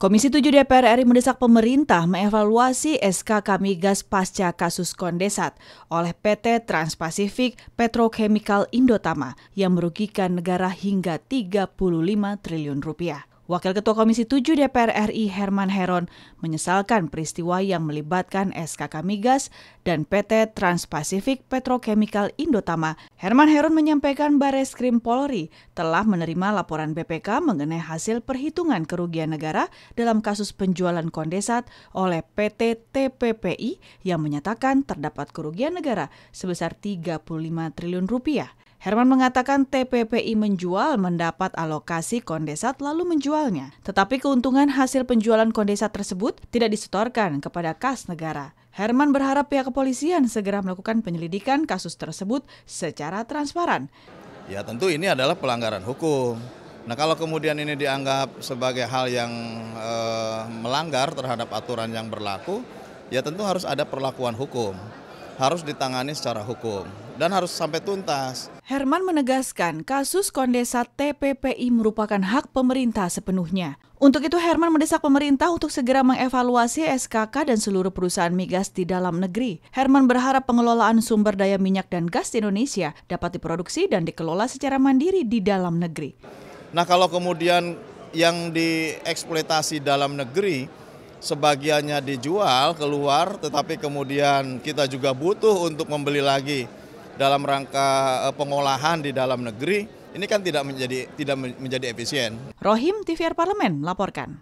Komisi 7 DPR RI mendesak pemerintah mengevaluasi SKK Migas pasca kasus Kondesat oleh PT Trans-Pasifik Petrochemical Indotama yang merugikan negara hingga 35 triliun rupiah. Wakil Ketua Komisi 7 DPR RI Herman Heron menyesalkan peristiwa yang melibatkan SKK Migas dan PT Trans-Pasifik Petrochemical Indotama. Herman Heron menyampaikan Bareskrim Polri telah menerima laporan BPK mengenai hasil perhitungan kerugian negara dalam kasus penjualan kondensat oleh PT TPPI yang menyatakan terdapat kerugian negara sebesar 35 triliun rupiah. Herman mengatakan TPPI mendapat alokasi kondensat lalu menjualnya. Tetapi keuntungan hasil penjualan kondensat tersebut tidak disetorkan kepada kas negara. Herman berharap pihak kepolisian segera melakukan penyelidikan kasus tersebut secara transparan. Ya tentu ini adalah pelanggaran hukum. Nah kalau kemudian ini dianggap sebagai hal yang melanggar terhadap aturan yang berlaku, ya tentu harus ada perlakuan hukum. Harus ditangani secara hukum dan harus sampai tuntas. Herman menegaskan kasus kondensat TPPI merupakan hak pemerintah sepenuhnya. Untuk itu Herman mendesak pemerintah untuk segera mengevaluasi SKK dan seluruh perusahaan migas di dalam negeri. Herman berharap pengelolaan sumber daya minyak dan gas di Indonesia dapat diproduksi dan dikelola secara mandiri di dalam negeri. Nah kalau kemudian yang dieksploitasi dalam negeri sebagiannya dijual keluar, tetapi kemudian kita juga butuh untuk membeli lagi dalam rangka pengolahan di dalam negeri, ini kan tidak menjadi efisien. Rohim, TVR Parlemen, melaporkan.